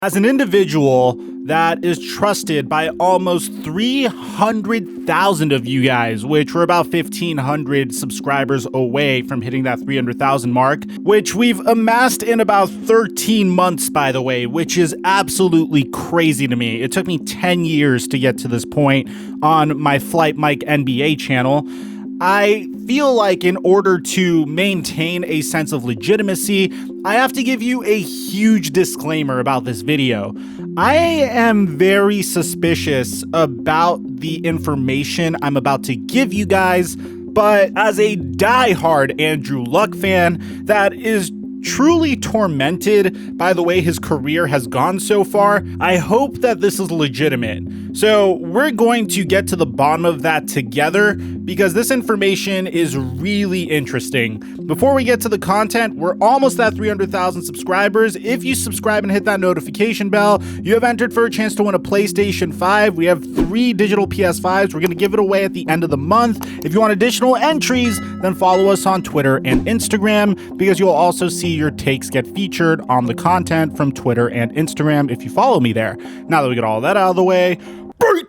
As an individual that is trusted by almost 300,000 of you guys, which we're about 1,500 subscribers away from hitting that 300,000 mark, which we've amassed in about 13 months, by the way, which is absolutely crazy to me. It took me 10 years to get to this point on my Flight Mike NBA channel. I feel like in order to maintain a sense of legitimacy, I have to give you a huge disclaimer about this video. I am very suspicious about the information I'm about to give you guys, but as a diehard Andrew Luck fan that is truly tormented by the way his career has gone so far, I hope that this is legitimate. So we're going to get to the bottom of that together because this information is really interesting. Before we get to the content, we're almost at 300,000 subscribers. If you subscribe and hit that notification bell, you have entered for a chance to win a PlayStation 5. We have 3 digital PS5s. We're going to give it away at the end of the month. If you want additional entries, then follow us on Twitter and Instagram because you'll also see your takes get featured on the content from Twitter and Instagram if you follow me there. Now that we get all that out of the way, break!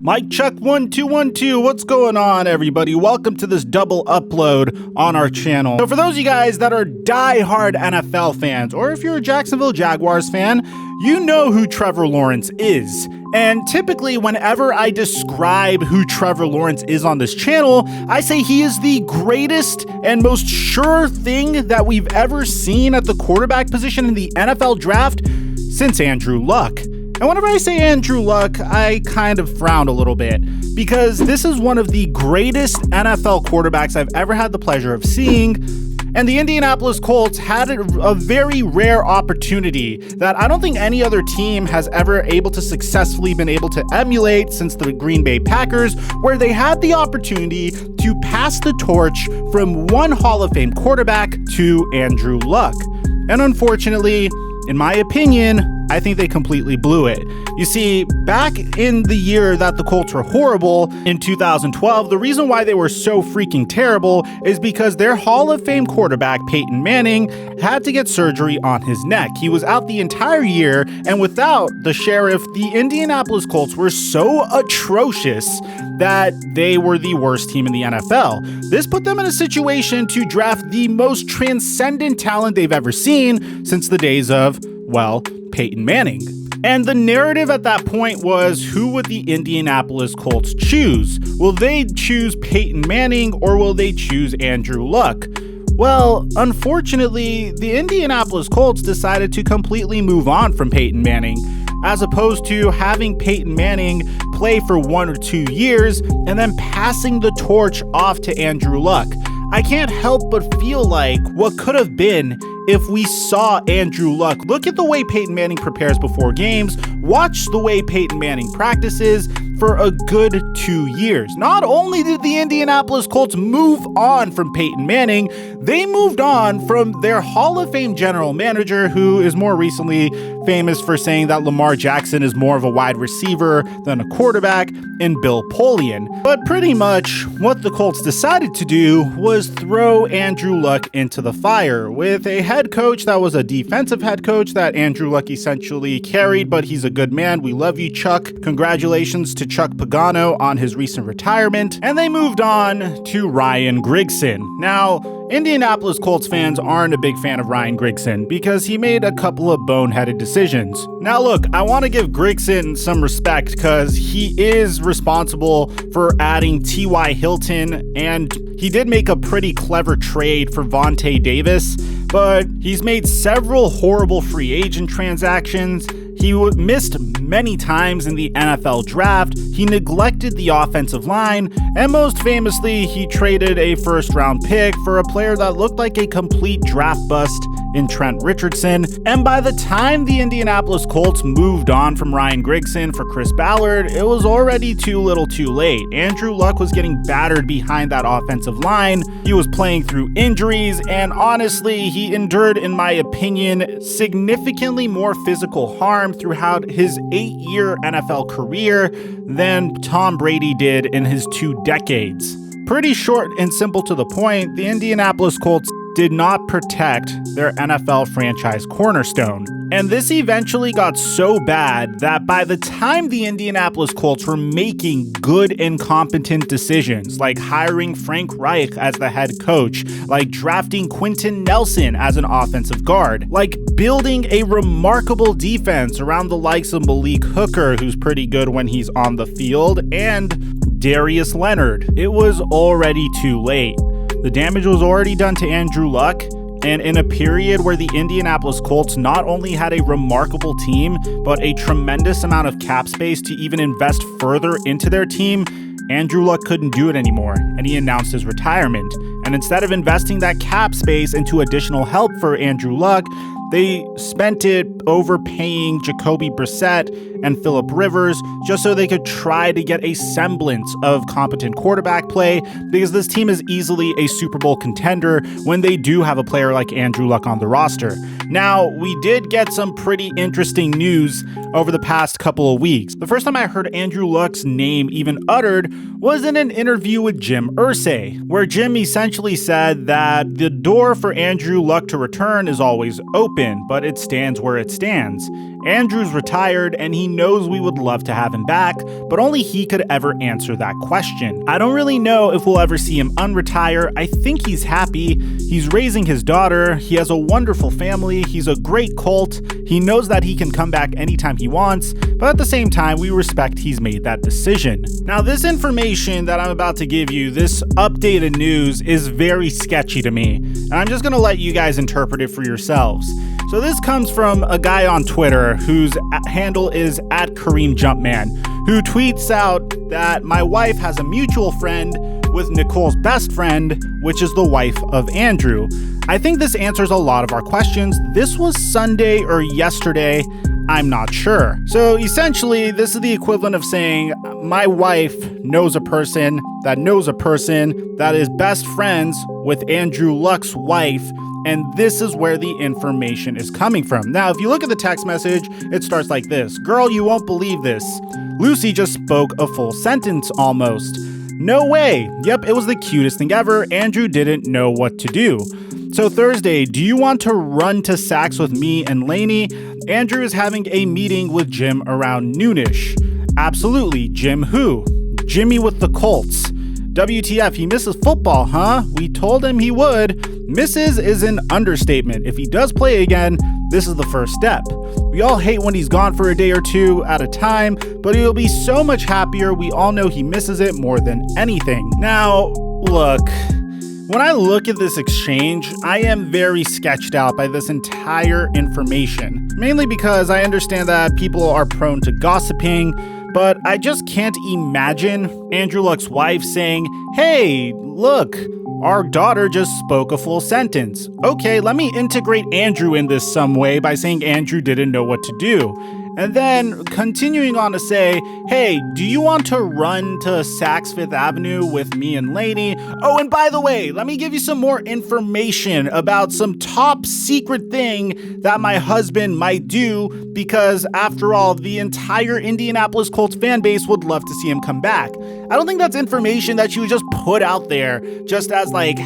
Mike Chuck 1212, what's going on, everybody? Welcome to this double upload on our channel. So for those of you guys that are diehard NFL fans, or if you're a Jacksonville Jaguars fan, you know who Trevor Lawrence is. And typically, whenever I describe who Trevor Lawrence is on this channel, I say he is the greatest and most sure thing that we've ever seen at the quarterback position in the NFL draft since Andrew Luck. And whenever I say Andrew Luck, I kind of frown a little bit because this is one of the greatest NFL quarterbacks I've ever had the pleasure of seeing. And the Indianapolis Colts had a very rare opportunity that I don't think any other team has ever able to successfully been able to emulate since the Green Bay Packers, where they had the opportunity to pass the torch from one Hall of Fame quarterback to Andrew Luck. And unfortunately, in my opinion, I think they completely blew it. You see, back in the year that the Colts were horrible, in 2012, the reason why they were so freaking terrible is because their Hall of Fame quarterback, Peyton Manning, had to get surgery on his neck. He was out the entire year, and without the sheriff, the Indianapolis Colts were so atrocious that they were the worst team in the NFL. This put them in a situation to draft the most transcendent talent they've ever seen since the days of, well, Peyton Manning. And the narrative at that point was, who would the Indianapolis Colts choose? Will they choose Peyton Manning or will they choose Andrew Luck? Well, unfortunately, the Indianapolis Colts decided to completely move on from Peyton Manning, as opposed to having Peyton Manning play for 1 or 2 years and then passing the torch off to Andrew Luck. I can't help but feel like what could have been if we saw Andrew Luck. Look at the way Peyton Manning prepares before games. Watch the way Peyton Manning practices for a good 2 years. Not only did the Indianapolis Colts move on from Peyton Manning, they moved on from their Hall of Fame general manager, who is more recently famous for saying that Lamar Jackson is more of a wide receiver than a quarterback, in Bill Polian. But pretty much what the Colts decided to do was throw Andrew Luck into the fire with a head coach that was a defensive head coach that Andrew Luck essentially carried, but he's a good man. We love you, Chuck. Congratulations to Chuck Pagano on his recent retirement. And they moved on to Ryan Grigson. Now, Indianapolis Colts fans aren't a big fan of Ryan Grigson because he made a couple of boneheaded decisions. Now look, I want to give Grigson some respect because he is responsible for adding T.Y. Hilton, and he did make a pretty clever trade for Vontae Davis, but he's made several horrible free agent transactions. He missed many times in the NFL draft. He neglected the offensive line, and most famously, he traded a first-round pick for a player that looked like a complete draft bust in Trent Richardson. And by the time the Indianapolis Colts moved on from Ryan Grigson for Chris Ballard, it was already too little too late. Andrew Luck was getting battered behind that offensive line. He was playing through injuries, and honestly, he endured, in my opinion, significantly more physical harm throughout his 8-year NFL career than Tom Brady did in his 2 decades. Pretty short and simple to the point, the Indianapolis Colts did not protect their NFL franchise cornerstone. And this eventually got so bad that by the time the Indianapolis Colts were making good and competent decisions, like hiring Frank Reich as the head coach, like drafting Quentin Nelson as an offensive guard, like building a remarkable defense around the likes of Malik Hooker, who's pretty good when he's on the field, and Darius Leonard, it was already too late. The damage was already done to Andrew Luck, and in a period where the Indianapolis Colts not only had a remarkable team, but a tremendous amount of cap space to even invest further into their team, Andrew Luck couldn't do it anymore, and he announced his retirement. And instead of investing that cap space into additional help for Andrew Luck, they spent it overpaying Jacoby Brissett and Phillip Rivers just so they could try to get a semblance of competent quarterback play, because this team is easily a Super Bowl contender when they do have a player like Andrew Luck on the roster. Now, we did get some pretty interesting news over the past couple of weeks. The first time I heard Andrew Luck's name even uttered was in an interview with Jim Irsay, where Jim essentially said that the door for Andrew Luck to return is always open, but it stands where it stands. Andrew's retired, and he knows we would love to have him back, but only he could ever answer that question. I don't really know if we'll ever see him unretire. I think he's happy. He's raising his daughter. He has a wonderful family. He's a great Colt. He knows that he can come back anytime he wants, but at the same time, we respect he's made that decision. Now, this information that I'm about to give you, this updated news, is very sketchy to me, and I'm just going to let you guys interpret it for yourselves. So this comes from a guy on Twitter whose handle is @KareemJumpman, who tweets out that my wife has a mutual friend with Nicole's best friend, which is the wife of Andrew. I think this answers a lot of our questions. This was Sunday or yesterday, I'm not sure. So essentially, this is the equivalent of saying my wife knows a person that is best friends with Andrew Luck's wife, and this is where the information is coming from. Now, if you look at the text message, it starts like this. "Girl, you won't believe this. Lucy just spoke a full sentence almost. No way. Yep, it was the cutest thing ever. Andrew didn't know what to do. So Thursday, do you want to run to Saks with me and Lainey? Andrew is having a meeting with Jim around noonish. Absolutely. Jim who? Jimmy with the Colts. WTF, he misses football, huh? We told him he would. Misses is an understatement. If he does play again, this is the first step. We all hate when he's gone for a day or two at a time, but he'll be so much happier. We all know he misses it more than anything." Now, look, when I look at this exchange, I am very sketched out by this entire information, mainly because I understand that people are prone to gossiping, but I just can't imagine Andrew Luck's wife saying, "Hey, look, our daughter just spoke a full sentence. Okay, let me integrate Andrew in this some way by saying Andrew didn't know what to do." And then continuing on to say, "Hey, do you want to run to Saks Fifth Avenue with me and Lainey? Oh, and by the way, let me give you some more information about some top secret thing that my husband might do, because after all, the entire Indianapolis Colts fan base would love to see him come back." I don't think that's information that you would just put out there just as like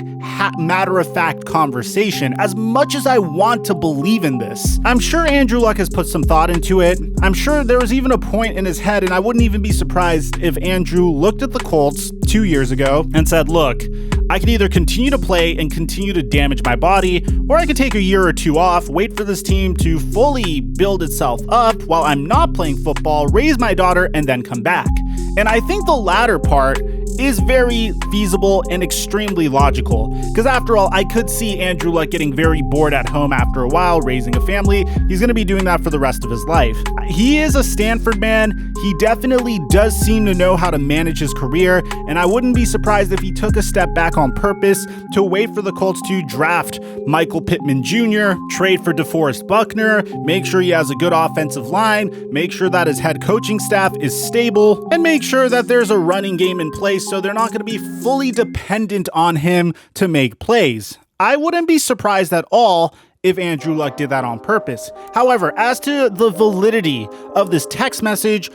matter-of-fact conversation, as much as I want to believe in this. I'm sure Andrew Luck has put some thought into it. I'm sure there was even a point in his head, and I wouldn't even be surprised if Andrew looked at the Colts 2 years ago and said, "Look, I could either continue to play and continue to damage my body, or I could take a year or two off, wait for this team to fully build itself up while I'm not playing football, raise my daughter, and then come back." And I think the latter part is very feasible and extremely logical. Because after all, I could see Andrew Luck getting very bored at home after a while, raising a family. He's going to be doing that for the rest of his life. He is a Stanford man. He definitely does seem to know how to manage his career, and I wouldn't be surprised if he took a step back on purpose to wait for the Colts to draft Michael Pittman Jr., trade for DeForest Buckner, make sure he has a good offensive line, make sure that his head coaching staff is stable, and make sure that there's a running game in place so they're not going to be fully dependent on him to make plays. I wouldn't be surprised at all if Andrew Luck did that on purpose. However, as to the validity of this text message,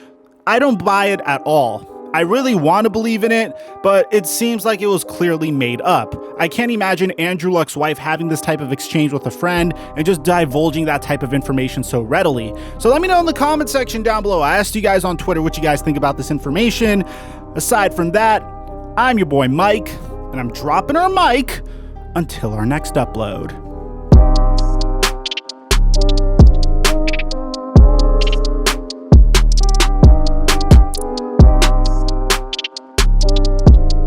I don't buy it at all. I really want to believe in it, but it seems like it was clearly made up. I can't imagine Andrew Luck's wife having this type of exchange with a friend and just divulging that type of information so readily. So let me know in the comment section down below. I asked you guys on Twitter what you guys think about this information. Aside from that, I'm your boy Mike, and I'm dropping our mic until our next upload.